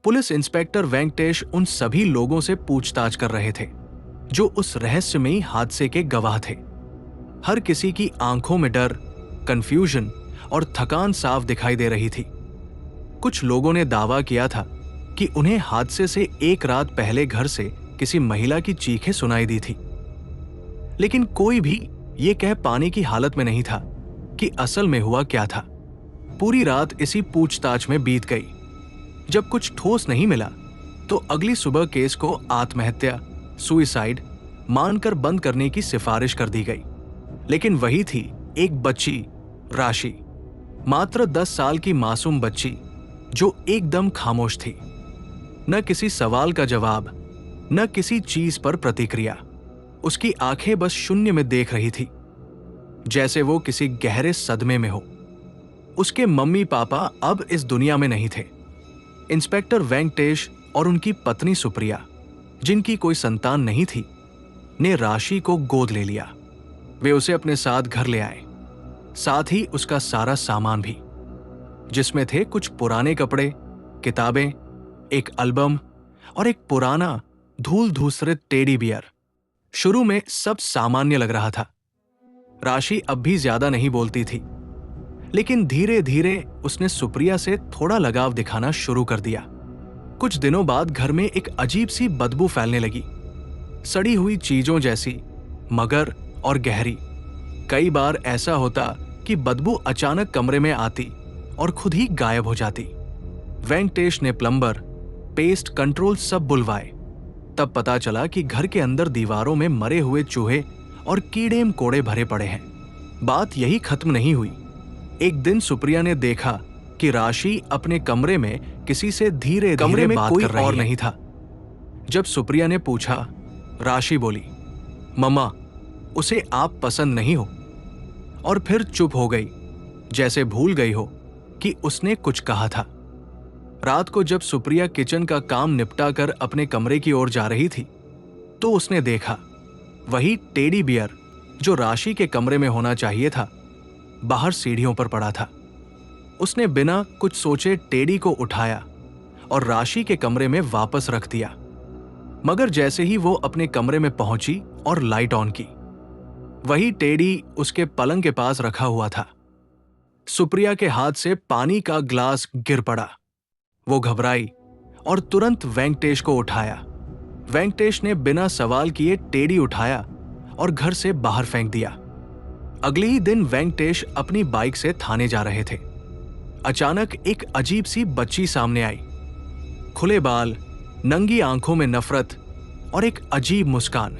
Police inspector Venkatesh उन सभी लोगों से पूछताछ कर रहे थे जो उस रहस्यमयी हादसे के गवाह थे। हर किसी की आंखों में डर, कंफ्यूजन और थकान साफ दिखाई दे रही थी। कुछ लोगों ने दावा किया था कि उन्हें हादसे से एक रात पहले घर से किसी महिला की चीखें सुनाई दी थी, लेकिन कोई भी ये कह पाने की हालत में नहीं था कि असल में हुआ क्या था। पूरी रात इसी पूछताछ में बीत गई। जब कुछ ठोस नहीं मिला तो अगली सुबह केस को आत्महत्या, सुइसाइड मानकर बंद करने की सिफारिश कर दी गई। लेकिन वही थी एक बच्ची, राशि, मात्र 10 साल की मासूम बच्ची जो एकदम खामोश थी। न किसी सवाल का जवाब, न किसी चीज पर प्रतिक्रिया। उसकी आंखें बस शून्य में देख रही थी, जैसे वो किसी गहरे सदमे में हो। उसके मम्मी पापा अब इस दुनिया में नहीं थे। इंस्पेक्टर वेंकटेश और उनकी पत्नी सुप्रिया, जिनकी कोई संतान नहीं थी, ने राशि को गोद ले लिया। वे उसे अपने साथ घर ले आए, साथ ही उसका सारा सामान भी, जिसमें थे कुछ पुराने कपड़े, किताबें, एक एल्बम और एक पुराना धूल धूसरित टेडी बियर। शुरू में सब सामान्य लग रहा था। राशि अब भी ज्यादा नहीं बोलती थी, लेकिन धीरे धीरे उसने सुप्रिया से थोड़ा लगाव दिखाना शुरू कर दिया। कुछ दिनों बाद घर में एक अजीब सी बदबू फैलने लगी, सड़ी हुई चीजों जैसी, मगर और गहरी। कई बार ऐसा होता कि बदबू अचानक कमरे में आती और खुद ही गायब हो जाती। वेंकटेश ने प्लम्बर, पेस्ट कंट्रोल सब बुलवाए। तब पता चला कि घर के अंदर दीवारों में मरे हुए चूहे और कीड़े कोड़े भरे पड़े हैं। बात यही खत्म नहीं हुई। एक दिन सुप्रिया ने देखा कि राशि अपने कमरे में किसी से धीरे धीरे बात कर रही है। और नहीं था। जब सुप्रिया ने पूछा, राशि बोली, मम्मा, उसे आप पसंद नहीं हो। और फिर चुप हो गई, जैसे भूल गई हो कि उसने कुछ कहा था। रात को जब सुप्रिया किचन का काम निपटा कर अपने कमरे की ओर जा रही थी, तो उसने देखा वही टेडी बियर जो राशि के कमरे में होना चाहिए था, बाहर सीढ़ियों पर पड़ा था। उसने बिना कुछ सोचे टेडी को उठाया और राशि के कमरे में वापस रख दिया। मगर जैसे ही वो अपने कमरे में पहुंची और लाइट ऑन की, वही टेडी उसके पलंग के पास रखा हुआ था। सुप्रिया के हाथ से पानी का ग्लास गिर पड़ा। वो घबराई और तुरंत वेंकटेश को उठाया। वेंकटेश ने बिना सवाल किए टेडी उठाया और घर से बाहर फेंक दिया। अगले ही दिन वेंकटेश अपनी बाइक से थाने जा रहे थे। अचानक एक अजीब सी बच्ची सामने आई। खुले बाल, नंगी आंखों में नफरत और एक अजीब मुस्कान।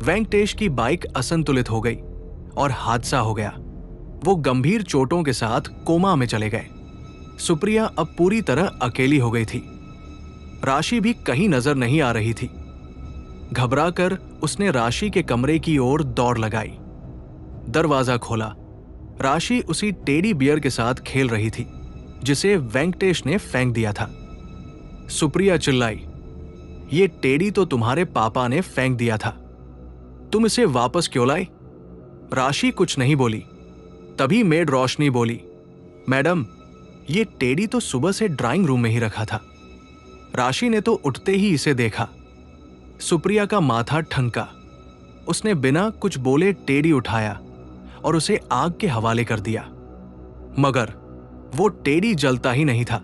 वेंकटेश की बाइक असंतुलित हो गई और हादसा हो गया। वो गंभीर चोटों के साथ कोमा में चले गए। सुप्रिया अब पूरी तरह अकेली हो गई थी। राशि भी कहीं नजर नहीं आ रही थी। घबराकर उसने राशि के कमरे की ओर दौड़ लगाई। दरवाजा खोला। राशि उसी टेडी बियर के साथ खेल रही थी जिसे वेंकटेश ने फेंक दिया था। सुप्रिया चिल्लाई, ये टेडी तो तुम्हारे पापा ने फेंक दिया था, तुम इसे वापस क्यों लाई? राशि कुछ नहीं बोली। तभी मेड रोशनी बोली, मैडम, ये टेडी तो सुबह से ड्राइंग रूम में ही रखा था। राशि ने तो उठते ही इसे देखा। सुप्रिया का माथा ठनका। उसने बिना कुछ बोले टेडी उठाया और उसे आग के हवाले कर दिया। मगर वो टेडी जलता ही नहीं था।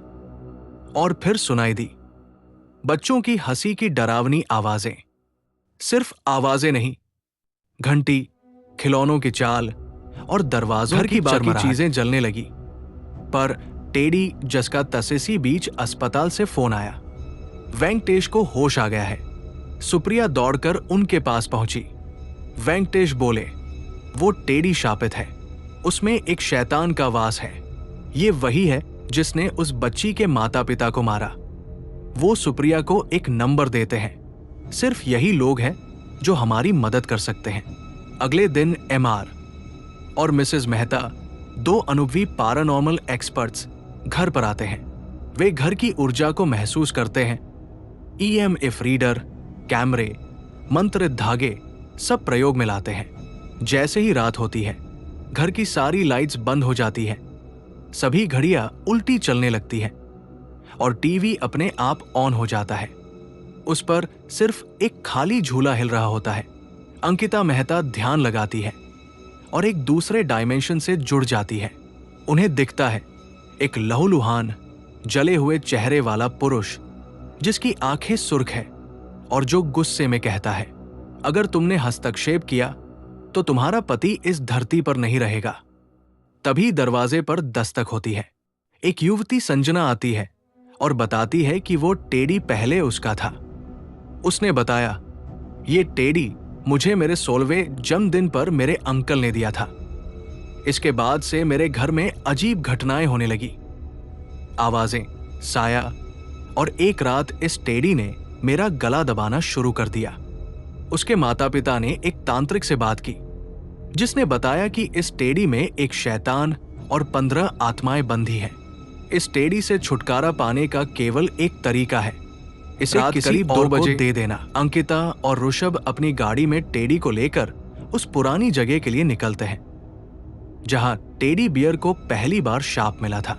और फिर सुनाई दी बच्चों की हंसी की डरावनी आवाजें। सिर्फ आवाजें नहीं, घंटी, खिलौनों की चाल और दरवाजों की बाकी चीजें जलने लगी। पर टेडी जिसका तसेसी बीच अस्पताल से फोन आया। वेंकटेश को होश आ गया है। सुप्रिया दौड़कर उनके पास पहुंची। वेंकटेश बोले, वो टेडी शापित है, उसमें एक शैतान का वास है। ये वही है जिसने उस बच्ची के माता पिता को मारा। वो सुप्रिया को एक नंबर देते हैं। सिर्फ यही लोग हैं जो हमारी मदद कर सकते हैं। अगले दिन एमआर और मिसेस मेहता, 2 अनुभवी पैरानॉर्मल एक्सपर्ट्स घर पर आते हैं। वे घर की ऊर्जा को महसूस करते हैं। EMF रीडर, कैमरे, मंत्रित धागे सब प्रयोग में लाते हैं। जैसे ही रात होती है, घर की सारी लाइट्स बंद हो जाती हैं। सभी घड़ियां उल्टी चलने लगती हैं और टीवी अपने आप ऑन हो जाता है। उस पर सिर्फ एक खाली झूला हिल रहा होता है। अंकिता मेहता ध्यान लगाती है और एक दूसरे डायमेंशन से जुड़ जाती है। उन्हें दिखता है एक लहूलुहान जले हुए चेहरे वाला पुरुष जिसकी आंखें सुर्ख है और जो गुस्से में कहता है, अगर तुमने हस्तक्षेप किया तो तुम्हारा पति इस धरती पर नहीं रहेगा। तभी दरवाजे पर दस्तक होती है। एक युवती संजना आती है और बताती है कि वो टेडी पहले उसका था। उसने बताया, ये टेडी मुझे मेरे 16वें जन्मदिन पर मेरे अंकल ने दिया था। इसके बाद से मेरे घर में अजीब घटनाएं होने लगी। आवाजें, साया और एक रात इस टेडी ने मेरा गला दबाना शुरू कर दिया। उसके माता पिता ने एक तांत्रिक से बात की जिसने बताया कि इस टेडी में एक शैतान और 15 आत्माएं बंधी हैं। इस टेडी से छुटकारा पाने का केवल एक तरीका है, इसे रात करीब 2 बजे दे देना। अंकिता और ऋषभ अपनी गाड़ी में टेडी को लेकर उस पुरानी जगह के लिए निकलते हैं जहां टेडी बियर को पहली बार शाप मिला था।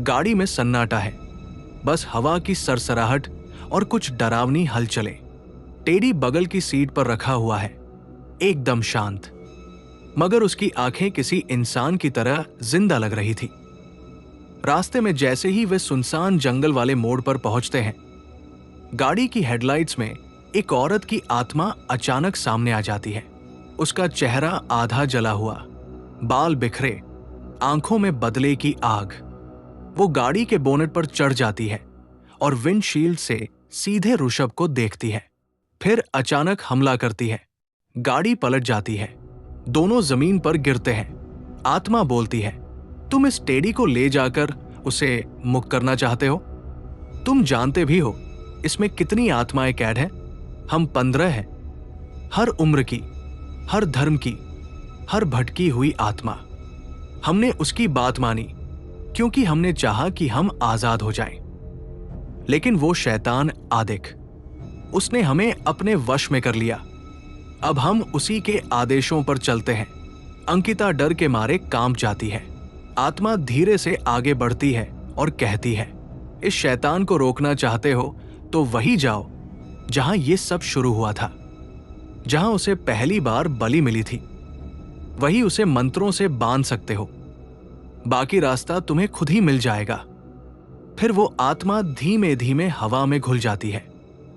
गाड़ी में सन्नाटा है, बस हवा की सरसराहट और कुछ डरावनी हलचलें। टेडी बगल की सीट पर रखा हुआ है, एकदम शांत, मगर उसकी आंखें किसी इंसान की तरह जिंदा लग रही थी। रास्ते में जैसे ही वे सुनसान जंगल वाले मोड़ पर पहुंचते हैं, गाड़ी की हेडलाइट्स में एक औरत की आत्मा अचानक सामने आ जाती है। उसका चेहरा आधा जला हुआ, बाल बिखरे, आंखों में बदले की आग। वो गाड़ी के बोनेट पर चढ़ जाती है और विंडशील्ड से सीधे ऋषभ को देखती है। फिर अचानक हमला करती है। गाड़ी पलट जाती है, दोनों जमीन पर गिरते हैं। आत्मा बोलती है, तुम इस टेडी को ले जाकर उसे मुक्त करना चाहते हो? तुम जानते भी हो इसमें कितनी आत्माएं कैद हैं? हम 15 हैं, हर उम्र की, हर धर्म की, हर भटकी हुई आत्मा। हमने उसकी बात मानी क्योंकि हमने चाहा कि हम आजाद हो जाएं। लेकिन वो शैतान आदिक, उसने हमें अपने वश में कर लिया। अब हम उसी के आदेशों पर चलते हैं। अंकिता डर के मारे कांप जाती है। आत्मा धीरे से आगे बढ़ती है और कहती है, इस शैतान को रोकना चाहते हो तो वही जाओ जहां ये सब शुरू हुआ था, जहां उसे पहली बार बलि मिली थी। वही उसे मंत्रों से बांध सकते हो, बाकी रास्ता तुम्हें खुद ही मिल जाएगा। फिर वो आत्मा धीमे धीमे हवा में घुल जाती है।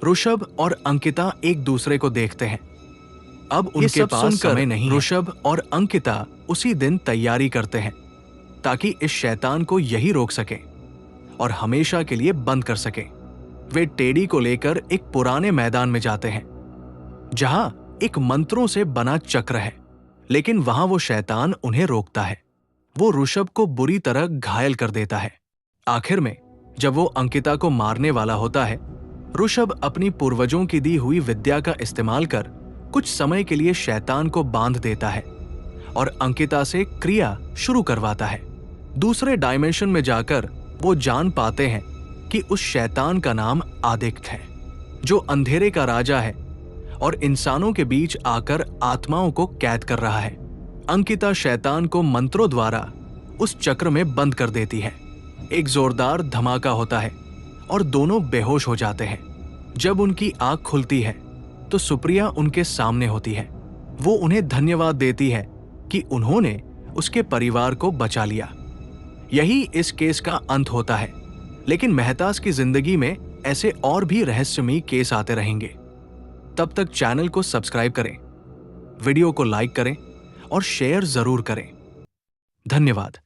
ऋषभ और अंकिता एक दूसरे को देखते हैं। अब उनके पास समय नहीं है। ऋषभ और अंकिता उसी दिन तैयारी करते हैं ताकि इस शैतान को यही रोक सके और हमेशा के लिए बंद कर सके। वे टेडी को लेकर एक पुराने मैदान में जाते हैं जहां एक मंत्रों से बना चक्र है, लेकिन वहां वो शैतान उन्हें रोकता है। वो ऋषभ को बुरी तरह घायल कर देता है। आखिर में जब वो अंकिता को मारने वाला होता है, ऋषभ अपनी पूर्वजों की दी हुई विद्या का इस्तेमाल कर कुछ समय के लिए शैतान को बांध देता है और अंकिता से क्रिया शुरू करवाता है। दूसरे डायमेंशन में जाकर वो जान पाते हैं कि उस शैतान का नाम आदित्य है, जो अंधेरे का राजा है और इंसानों के बीच आकर आत्माओं को कैद कर रहा है। अंकिता शैतान को मंत्रों द्वारा उस चक्र में बंद कर देती है। एक जोरदार धमाका होता है और दोनों बेहोश हो जाते हैं। जब उनकी आंख खुलती है तो सुप्रिया उनके सामने होती है। वो उन्हें धन्यवाद देती है कि उन्होंने उसके परिवार को बचा लिया। यही इस केस का अंत होता है, लेकिन मेहताज की जिंदगी में ऐसे और भी रहस्यमयी केस आते रहेंगे। तब तक चैनल को सब्सक्राइब करें, वीडियो को लाइक करें और शेयर जरूर करें। धन्यवाद।